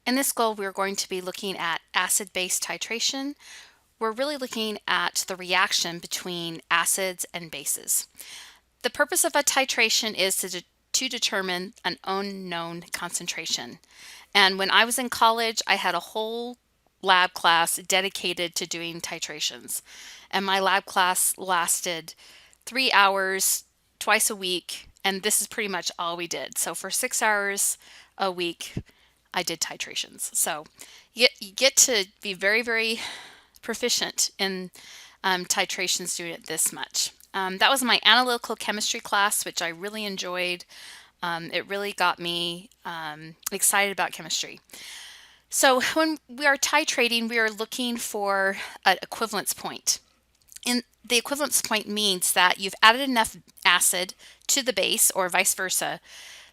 In this goal, we're going to be looking at acid-base titration. We're really looking at the reaction between acids and bases. The purpose of a titration is to determine an unknown concentration. And when I was in college, I had a whole lab class dedicated to doing titrations. And my lab class lasted 3 hours twice a week, and this is pretty much all we did. So for 6 hours a week, I did titrations. So you get to be very, very proficient in titrations doing it this much. That was my analytical chemistry class, which I really enjoyed. It really got me excited about chemistry. So when we are titrating, we are looking for an equivalence point. And the equivalence point means that you've added enough acid to the base or vice versa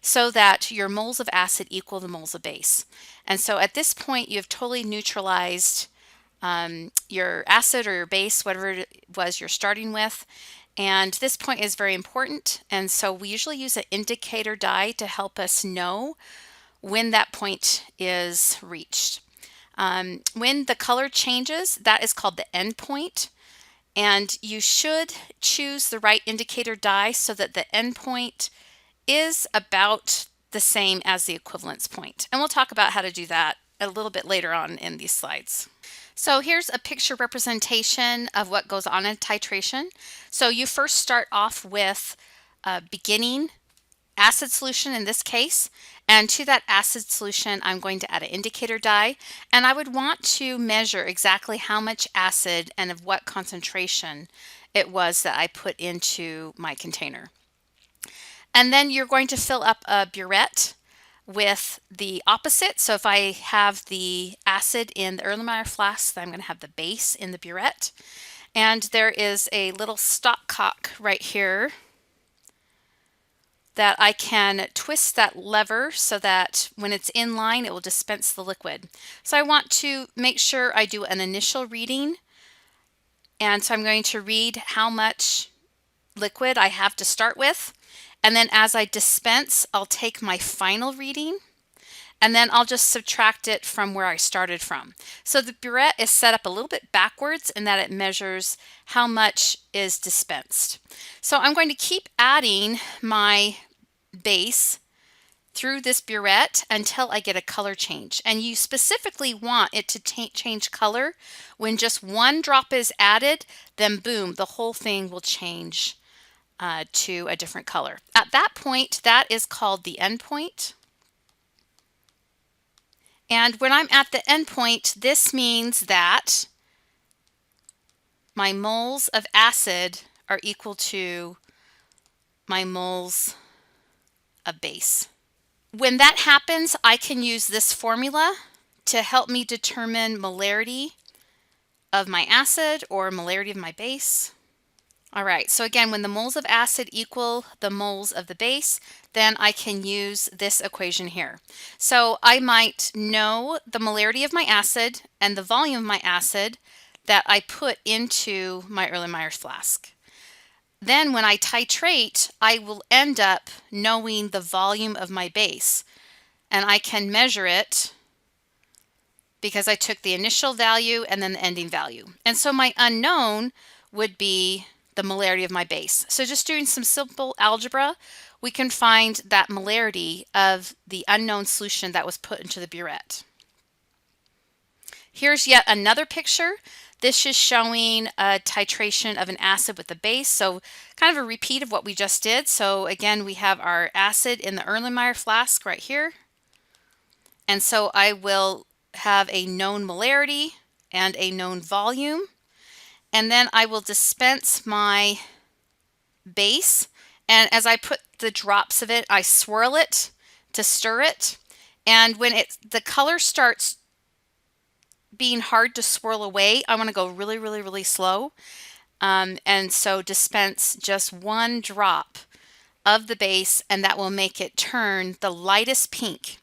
so that your moles of acid equal the moles of base. And so at this point, you've totally neutralized your acid or your base, whatever it was you're starting with. And this point is very important. And so we usually use an indicator dye to help us know when that point is reached. When the color changes, that is called the end point. And you should choose the right indicator dye so that the end point is about the same as the equivalence point. And we'll talk about how to do that a little bit later on in these slides. So here's a picture representation of what goes on in titration. So you first start off with a beginning acid solution in this case, and to that acid solution I'm going to add an indicator dye, and I would want to measure exactly how much acid and of what concentration it was that I put into my container. And then you're going to fill up a burette with the opposite. So if I have the acid in the Erlenmeyer flask, then I'm going to have the base in the burette. And there is a little stopcock right here that I can twist that lever so that when it's in line, it will dispense the liquid. So I want to make sure I do an initial reading. And so I'm going to read how much liquid I have to start with. And then as I dispense, I'll take my final reading, and then I'll just subtract it from where I started from. So the burette is set up a little bit backwards in that it measures how much is dispensed. So I'm going to keep adding my base through this burette until I get a color change. And you specifically want it to change color. When just one drop is added, then boom, the whole thing will change to a different color. At that point, that is called the end point. And when I'm at the end point, this means that my moles of acid are equal to my moles of base. When that happens, I can use this formula to help me determine molarity of my acid or molarity of my base. All right, so again, when the moles of acid equal the moles of the base, then I can use this equation here. So I might know the molarity of my acid and the volume of my acid that I put into my Erlenmeyer flask. Then when I titrate, I will end up knowing the volume of my base, and I can measure it because I took the initial value and then the ending value. And so my unknown would be the molarity of my base. So just doing some simple algebra, we can find that molarity of the unknown solution that was put into the burette. Here's yet another picture. This is showing a titration of an acid with a base. So kind of a repeat of what we just did. So again, we have our acid in the Erlenmeyer flask right here. And so I will have a known molarity and a known volume. And then I will dispense my base. And as I put the drops of it, I swirl it to stir it. And when the color starts being hard to swirl away, I want to go really, really, really slow. And so dispense just one drop of the base, and that will make it turn the lightest pink.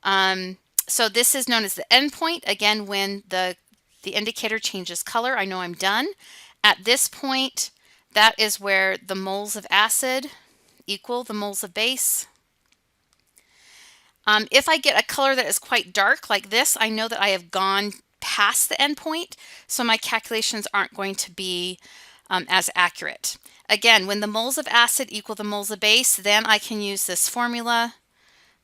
So this is known as the end point. Again, when the indicator changes color, I know I'm done. At this point, that is where the moles of acid equal the moles of base. If I get a color that is quite dark like this, I know that I have gone past the endpoint, so my calculations aren't going to be as accurate. Again, when the moles of acid equal the moles of base, then I can use this formula.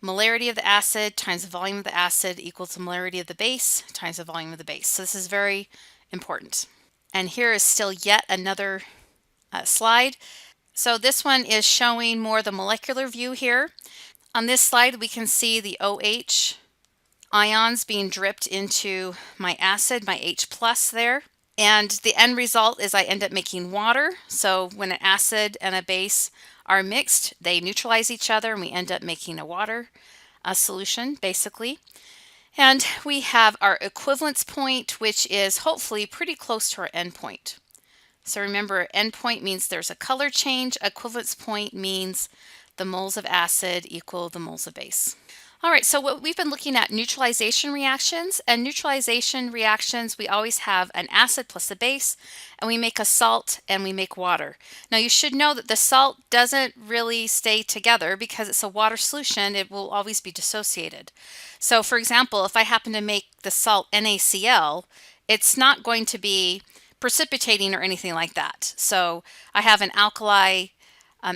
Molarity of the acid times the volume of the acid equals the molarity of the base times the volume of the base. So this is very important. And here is still yet another slide. So this one is showing more the molecular view here. On this slide, we can see the OH ions being dripped into my acid, my H plus there. And the end result is I end up making water. So when an acid and a base are mixed, they neutralize each other and we end up making a solution basically. And we have our equivalence point, which is hopefully pretty close to our endpoint. So remember, endpoint means there's a color change. Equivalence point means the moles of acid equal the moles of base. All right, so what we've been looking at neutralization reactions, and neutralization reactions, we always have an acid plus a base, and we make a salt and we make water. Now you should know that the salt doesn't really stay together because it's a water solution, it will always be dissociated. So for example, if I happen to make the salt NaCl, it's not going to be precipitating or anything like that. So I have an alkali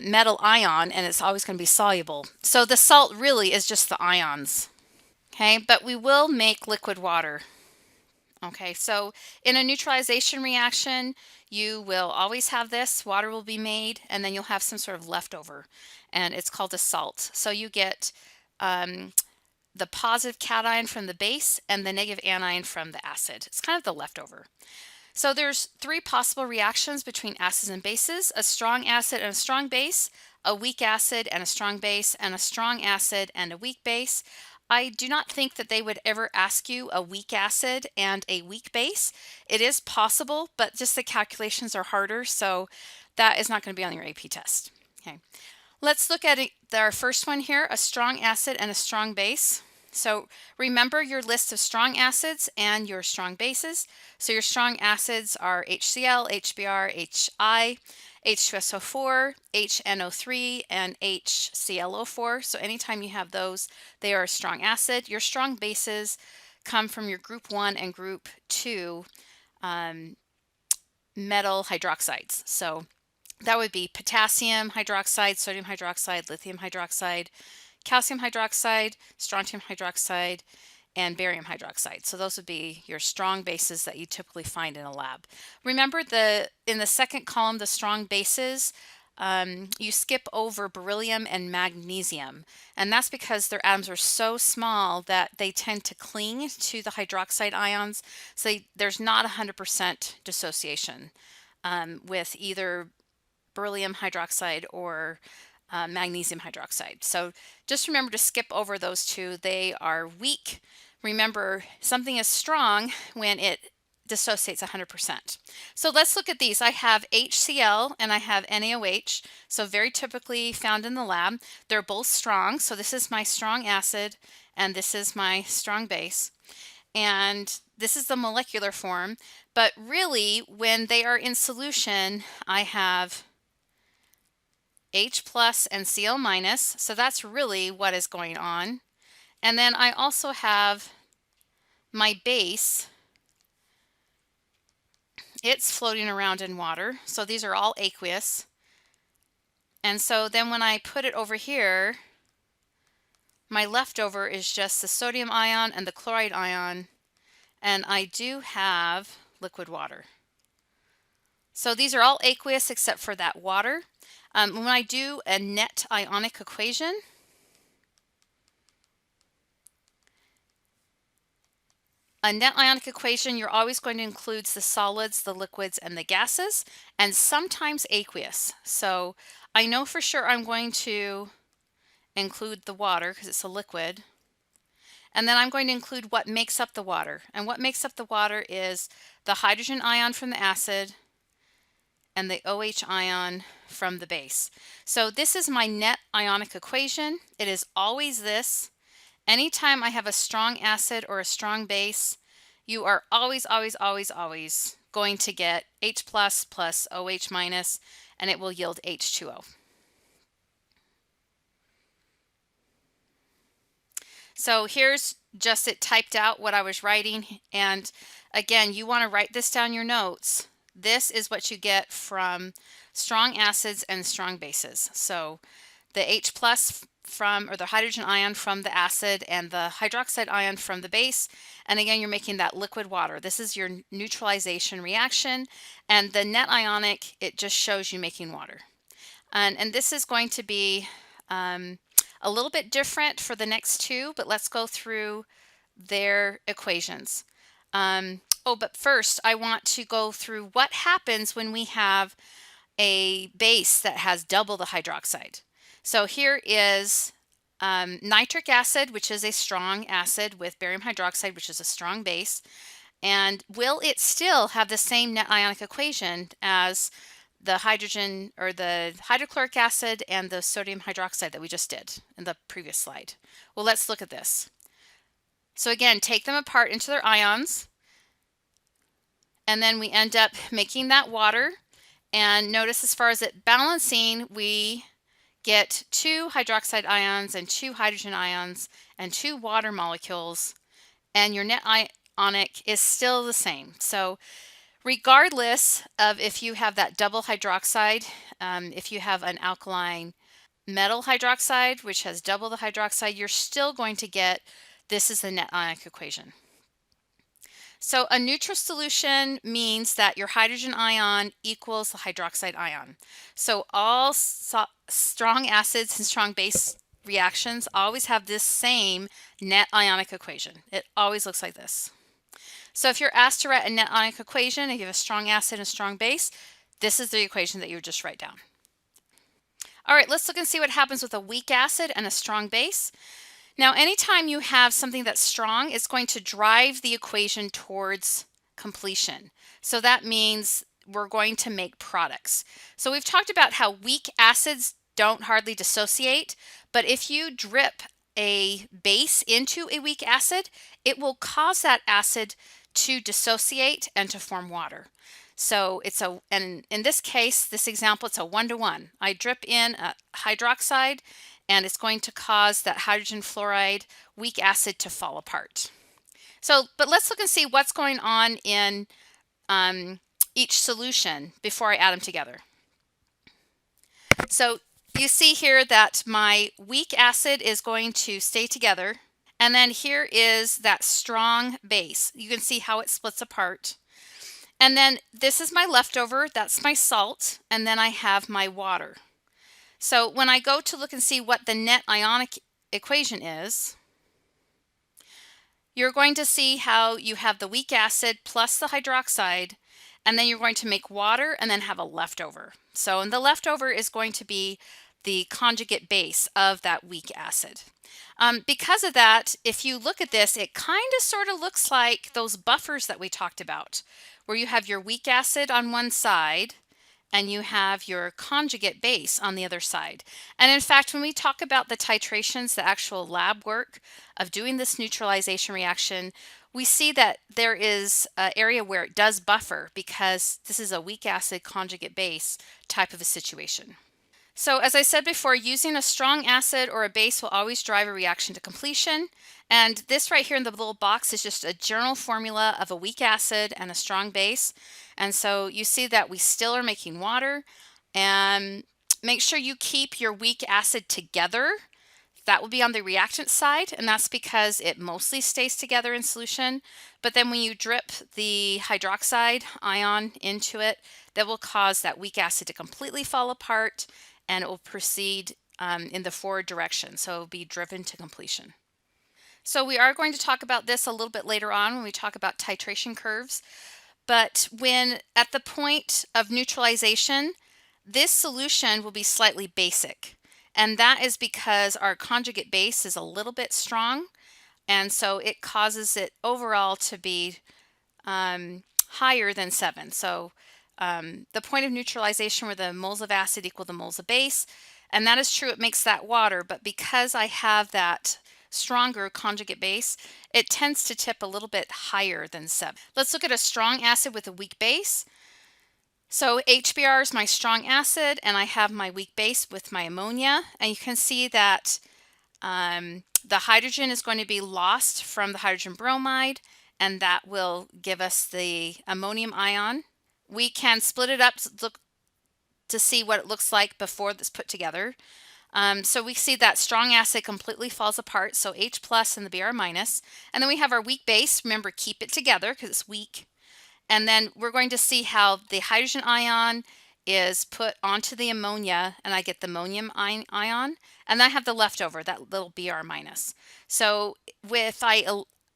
metal ion and it's always going to be soluble. So the salt really is just the ions. Okay, but we will make liquid water. Okay, so in a neutralization reaction, you will always have this, water will be made, and then you'll have some sort of leftover, and it's called a salt. So you get the positive cation from the base and the negative anion from the acid. It's kind of the leftover. So there's three possible reactions between acids and bases: a strong acid and a strong base, a weak acid and a strong base, and a strong acid and a weak base. I do not think that they would ever ask you a weak acid and a weak base. It is possible, but just the calculations are harder, so that is not going to be on your AP test. Okay. Let's look at our first one here, a strong acid and a strong base. So remember your list of strong acids and your strong bases. So your strong acids are HCl, HBr, HI, H2SO4, HNO3, and HClO4. So anytime you have those, they are a strong acid. Your strong bases come from your group 1 and group 2 metal hydroxides. So that would be potassium hydroxide, sodium hydroxide, lithium hydroxide, calcium hydroxide, strontium hydroxide, and barium hydroxide. So those would be your strong bases that you typically find in a lab. Remember in the second column, the strong bases, you skip over beryllium and magnesium, and that's because their atoms are so small that they tend to cling to the hydroxide ions. So there's not 100% dissociation with either beryllium hydroxide or magnesium hydroxide. So just remember to skip over those two. They are weak. Remember, something is strong when it dissociates 100%. So let's look at these. I have HCl and I have NaOH, so very typically found in the lab. They're both strong, so this is my strong acid and this is my strong base. And this is the molecular form, but really when they are in solution, I have H plus and Cl minus, so that's really what is going on. And then I also have my base. It's floating around in water, so these are all aqueous. And so then when I put it over here, my leftover is just the sodium ion and the chloride ion, and I do have liquid water. So these are all aqueous except for that water. When I do a net ionic equation, you're always going to include the solids, the liquids, and the gases, and sometimes aqueous. So I know for sure I'm going to include the water because it's a liquid. And then I'm going to include what makes up the water. And what makes up the water is the hydrogen ion from the acid and the OH ion from the base. So this is my net ionic equation. It is always this. Anytime I have a strong acid or a strong base, you are always, always, always, always going to get H plus plus OH minus, and it will yield H2O. So here's just it typed out what I was writing. And again, you want to write this down your notes. This is what you get from strong acids and strong bases. So the H plus from, or the hydrogen ion from the acid, and the hydroxide ion from the base. And again, you're making that liquid water. This is your neutralization reaction. And the net ionic, it just shows you making water. And this is going to be a little bit different for the next two, but let's go through their equations. But first I want to go through what happens when we have a base that has double the hydroxide. So here is nitric acid, which is a strong acid, with barium hydroxide, which is a strong base. And will it still have the same net ionic equation as the hydrogen, or the hydrochloric acid, and the sodium hydroxide that we just did in the previous slide? Well, let's look at this. So again, take them apart into their ions, and then we end up making that water. And notice, as far as it balancing, we get 2 hydroxide ions and 2 hydrogen ions and 2 water molecules, and your net ionic is still the same. So regardless of if you have that double hydroxide, if you have an alkaline metal hydroxide, which has double the hydroxide, you're still going to get, this is the net ionic equation. So a neutral solution means that your hydrogen ion equals the hydroxide ion. So all strong acids and strong base reactions always have this same net ionic equation. It always looks like this. So if you're asked to write a net ionic equation and you have a strong acid and a strong base, this is the equation that you would just write down. All right, let's look and see what happens with a weak acid and a strong base. Now, anytime you have something that's strong, it's going to drive the equation towards completion. So that means we're going to make products. So we've talked about how weak acids don't hardly dissociate, but if you drip a base into a weak acid, it will cause that acid to dissociate and to form water. So and in this case, this example, it's a 1-to-1. I drip in a hydroxide, and it's going to cause that hydrogen fluoride weak acid to fall apart. But let's look and see what's going on in each solution before I add them together. So you see here that my weak acid is going to stay together. And then here is that strong base. You can see how it splits apart. And then this is my leftover, that's my salt, and then I have my water. So when I go to look and see what the net ionic equation is, you're going to see how you have the weak acid plus the hydroxide, and then you're going to make water and then have a leftover. So, and the leftover is going to be the conjugate base of that weak acid. Because of that, if you look at this, it kind of sort of looks like those buffers that we talked about, where you have your weak acid on one side and you have your conjugate base on the other side. And in fact, when we talk about the titrations, the actual lab work of doing this neutralization reaction, we see that there is an area where it does buffer, because this is a weak acid conjugate base type of a situation. So as I said before, using a strong acid or a base will always drive a reaction to completion. And this right here in the little box is just a general formula of a weak acid and a strong base. And so you see that we still are making water. And make sure you keep your weak acid together. That will be on the reactant side, and that's because it mostly stays together in solution. But then when you drip the hydroxide ion into it, that will cause that weak acid to completely fall apart, and it will proceed in the forward direction. So it will be driven to completion. So we are going to talk about this a little bit later on when we talk about titration curves. But when at the point of neutralization, this solution will be slightly basic. And that is because our conjugate base is a little bit strong. And so it causes it overall to be higher than 7. So the point of neutralization, where the moles of acid equal the moles of base, and that is true, it makes that water. But because I have that stronger conjugate base, it tends to tip a little bit higher than 7. Let's look at a strong acid with a weak base. So HBr is my strong acid, and I have my weak base with my ammonia. And you can see that the hydrogen is going to be lost from the hydrogen bromide, and that will give us the ammonium ion. We can split it up to look to see what it looks like before it's put together. So we see that strong acid completely falls apart, so H plus and the Br minus. And then we have our weak base. Remember, keep it together because it's weak. And then we're going to see how the hydrogen ion is put onto the ammonia, and I get the ammonium ion. And then I have the leftover, that little Br minus. So if I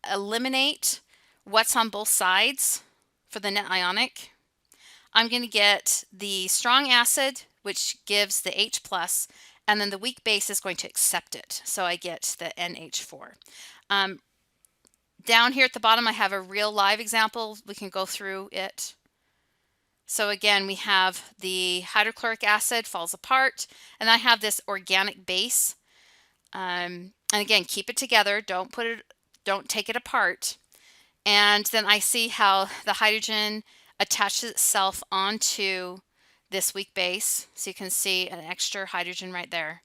eliminate what's on both sides for the net ionic, I'm going to get the strong acid, which gives the H plus, and then the weak base is going to accept it. So I get the NH4. Down here at the bottom, I have a real live example. We can go through it. So again, we have the hydrochloric acid falls apart, and I have this organic base. And again, keep it together. Don't take it apart. And then I see how the hydrogen attaches itself onto this weak base. So you can see an extra hydrogen right there.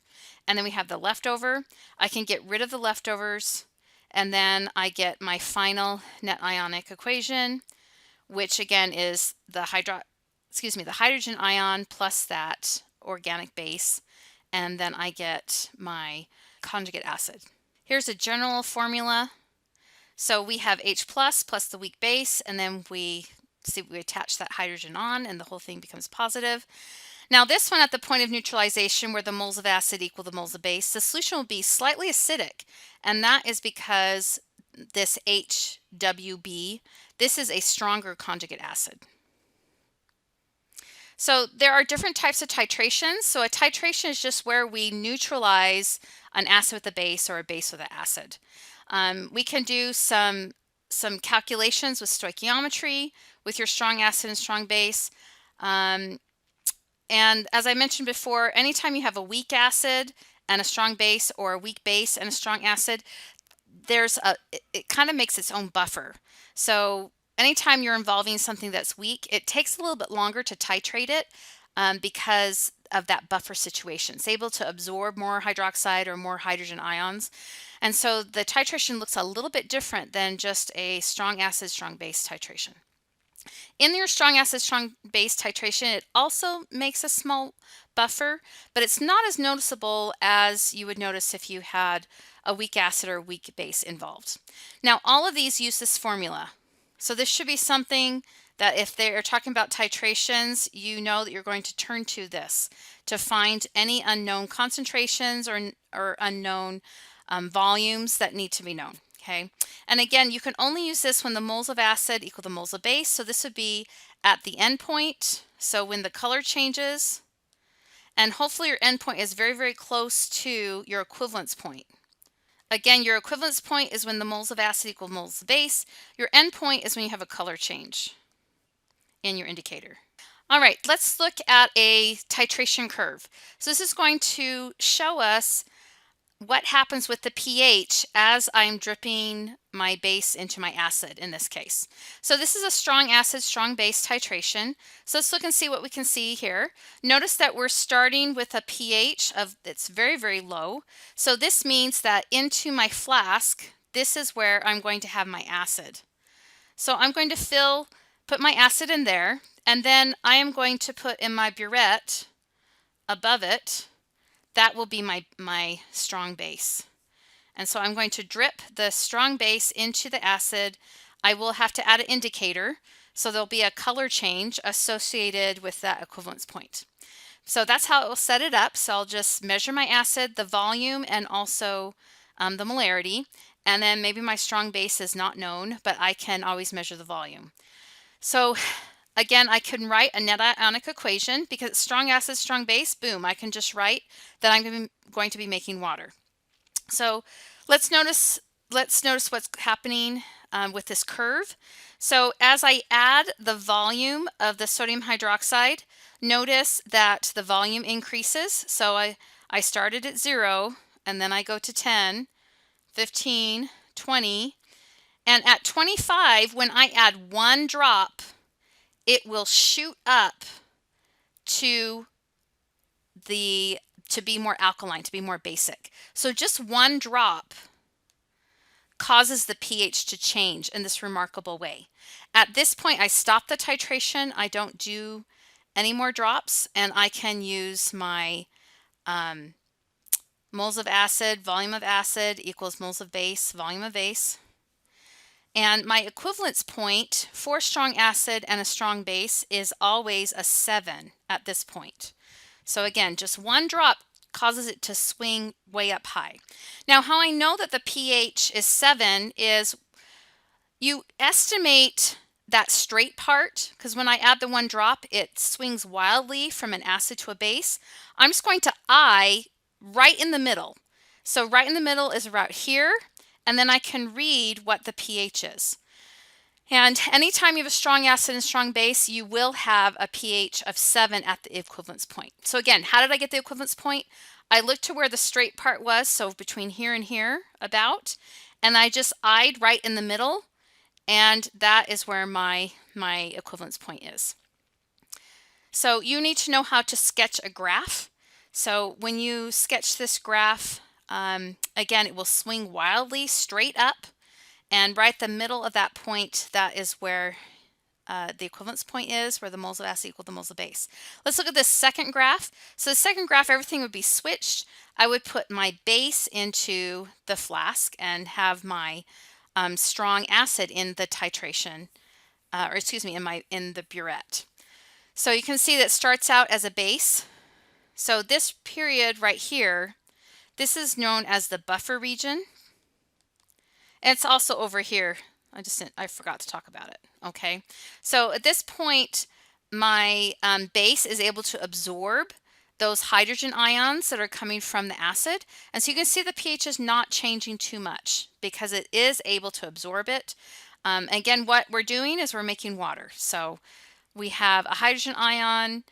And then we have the leftover. I can get rid of the leftovers, and then I get my final net ionic equation, which again is the hydrogen ion plus that organic base, and then I get my conjugate acid. Here's a general formula. So we have H plus the weak base, and then we attach that hydrogen on, and the whole thing becomes positive. Now this one, at the point of neutralization where the moles of acid equal the moles of base, the solution will be slightly acidic, and that is because this HWB, this is a stronger conjugate acid. So there are different types of titrations. So a titration is just where we neutralize an acid with a base or a base with an acid. We can do some calculations with stoichiometry with your strong acid and strong base. And as I mentioned before, anytime you have a weak acid and a strong base, or a weak base and a strong acid, it kind of makes its own buffer. So anytime you're involving something that's weak, it takes a little bit longer to titrate it because of that buffer situation. It's able to absorb more hydroxide or more hydrogen ions. And so the titration looks a little bit different than just a strong acid, strong base titration. In your strong acid, strong base titration, it also makes a small buffer, but it's not as noticeable as you would notice if you had a weak acid or weak base involved. Now, all of these use this formula. So this should be something that if they're talking about titrations, you know that you're going to turn to this to find any unknown concentrations or unknown volumes that need to be known. Okay, and again, you can only use this when the moles of acid equal the moles of base. So this would be at the end point. So when the color changes, and hopefully your end point is very, very close to your equivalence point. Again, your equivalence point is when the moles of acid equal moles of base. Your end point is when you have a color change in your indicator. All right, let's look at a titration curve. So this is going to show us what happens with the pH as I'm dripping my base into my acid in this case. So this is a strong acid, strong base titration. So let's look and see what we can see here. Notice that we're starting with a pH that's very, very low. So this means that into my flask, this is where I'm going to have my acid. So I'm going to put my acid in there, and then I am going to put in my burette above it. That will be my strong base. And so I'm going to drip the strong base into the acid. I will have to add an indicator, so there'll be a color change associated with that equivalence point. So that's how it will set it up. So I'll just measure my acid, the volume, and also the molarity. And then maybe my strong base is not known, but I can always measure the volume. So again, I can write a net ionic equation because it's strong acid, strong base. Boom, I can just write that I'm going to be making water. So let's notice what's happening with this curve. So as I add the volume of the sodium hydroxide, notice that the volume increases. So I started at 0, and then I go to 10, 15, 20, and at 25, when I add 1 drop, it will shoot up to be more alkaline, to be more basic. So just 1 drop causes the pH to change in this remarkable way. At this point, I stop the titration. I don't do any more drops, and I can use my moles of acid, volume of acid equals moles of base, volume of base. And my equivalence point for strong acid and a strong base is always a 7 at this point. So again, just one drop causes it to swing way up high. Now, how I know that the pH is 7 is you estimate that straight part, because when I add the one drop, it swings wildly from an acid to a base. I'm just going to eye right in the middle. So right in the middle is about here, and then I can read what the pH is. And anytime you have a strong acid and strong base, you will have a pH of 7 at the equivalence point. So again, how did I get the equivalence point? I looked to where the straight part was, so between here and here about, and I just eyed right in the middle, and that is where my equivalence point is. So you need to know how to sketch a graph. So when you sketch this graph, again, it will swing wildly straight up. And right at the middle of that point, that is where the equivalence point is, where the moles of acid equal the moles of base. Let's look at this second graph. So the second graph, everything would be switched. I would put my base into the flask and have my strong acid in the titration, or excuse me, in the burette. So you can see that starts out as a base. So this period right here, this is known as the buffer region. And it's also over here. I forgot to talk about it. Okay. So at this point, my base is able to absorb those hydrogen ions that are coming from the acid. And so you can see the pH is not changing too much because it is able to absorb it. Again, what we're doing is we're making water. So we have a hydrogen ion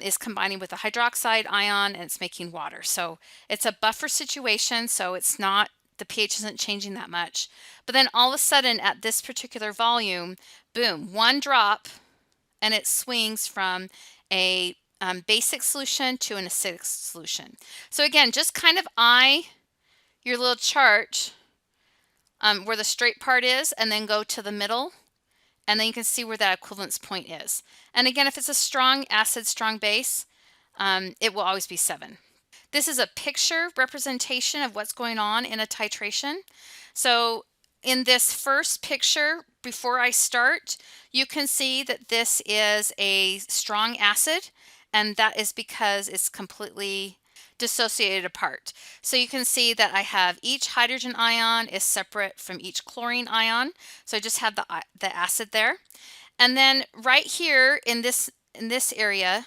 is combining with a hydroxide ion, and it's making water. So it's a buffer situation. So it's not, the pH isn't changing that much. But then all of a sudden at this particular volume, boom, one drop, and it swings from a basic solution to an acidic solution. So again, just kind of eye your little chart where the straight part is, and then go to the middle, and then you can see where that equivalence point is. And again, if it's a strong acid, strong base, it will always be 7. This is a picture representation of what's going on in a titration. So in this first picture, before I start, you can see that this is a strong acid, and that is because it's completely dissociated apart. So you can see that I have each hydrogen ion is separate from each chlorine ion. So I just have the acid there. And then right here in this area,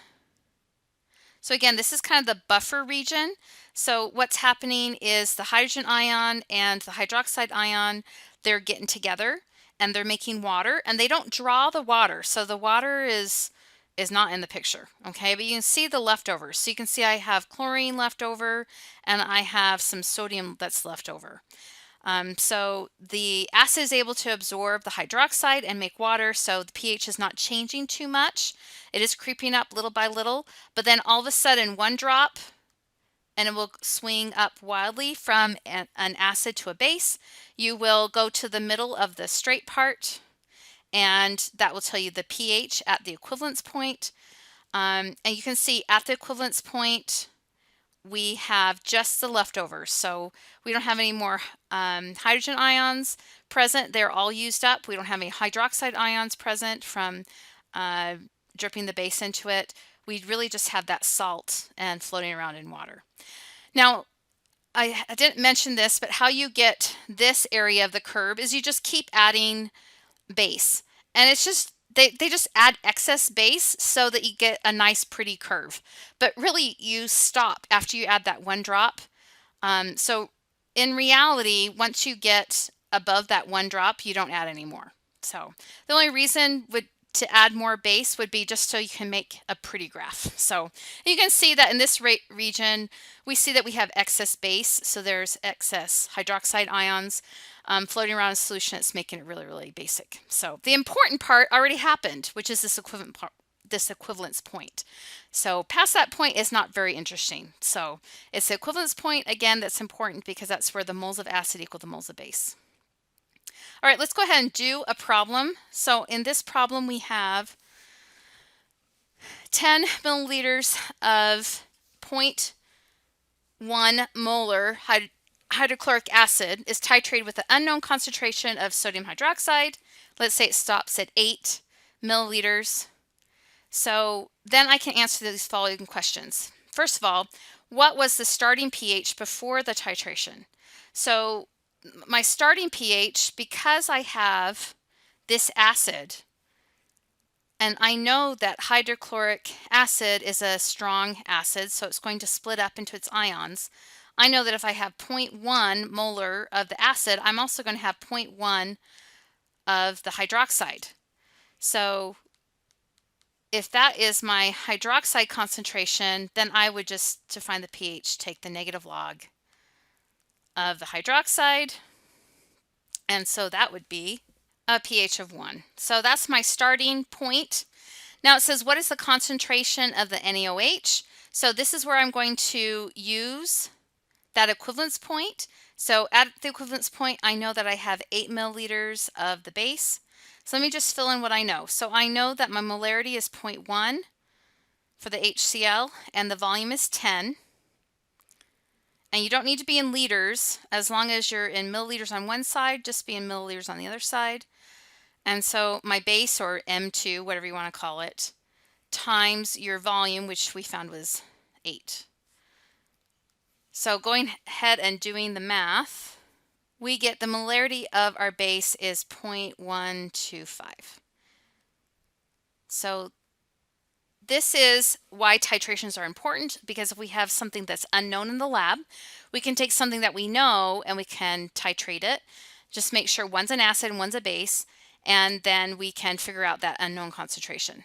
so again, this is kind of the buffer region. So what's happening is the hydrogen ion and the hydroxide ion, they're getting together and they're making water, and they don't draw the water. So the water is not in the picture, okay? But you can see the leftovers. So you can see I have chlorine left over, and I have some sodium that's left over. So the acid is able to absorb the hydroxide and make water, so the pH is not changing too much. It is creeping up little by little, but then all of a sudden one drop, and it will swing up wildly from an acid to a base. You will go to the middle of the straight part, and that will tell you the pH at the equivalence point. And you can see at the equivalence point, we have just the leftovers. So we don't have any more hydrogen ions present. They're all used up. We don't have any hydroxide ions present from dripping the base into it. We really just have that salt and floating around in water. Now, I didn't mention this, but how you get this area of the curve is you just keep adding base. And it's just, they just add excess base so that you get a nice pretty curve. But really you stop after you add that one drop. So in reality, once you get above that one drop, you don't add any more. So the only reason to add more base would be just so you can make a pretty graph. So you can see that in this region, we see that we have excess base. So there's excess hydroxide ions floating around in solution. It's making it really, really basic. So the important part already happened, which is this equivalence point. So past that point is not very interesting. So it's the equivalence point, again, that's important because that's where the moles of acid equal the moles of base. All right, let's go ahead and do a problem. So in this problem, we have 10 milliliters of 0.1 molar hydrochloric acid is titrated with an unknown concentration of sodium hydroxide. Let's say it stops at 8 milliliters. So then I can answer these following questions. First of all, what was the starting pH before the titration? So my starting pH, because I have this acid, and I know that hydrochloric acid is a strong acid, so it's going to split up into its ions. I know that if I have 0.1 molar of the acid, I'm also going to have 0.1 of the hydroxide. So if that is my hydroxide concentration, then I would just, to find the pH, take the negative log of the hydroxide. And so that would be a pH of 1. So that's my starting point. Now it says, what is the concentration of the NaOH? So this is where I'm going to use that equivalence point. So at the equivalence point, I know that I have 8 milliliters of the base. So let me just fill in what I know. So I know that my molarity is 0.1 for the HCl, and the volume is 10. And you don't need to be in liters. As long as you're in milliliters on one side, just be in milliliters on the other side. And so my base, or M2, whatever you want to call it, times your volume, which we found was 8. So going ahead and doing the math, we get the molarity of our base is 0.125. So this is why titrations are important, because if we have something that's unknown in the lab, we can take something that we know and we can titrate it. Just make sure one's an acid and one's a base, and then we can figure out that unknown concentration.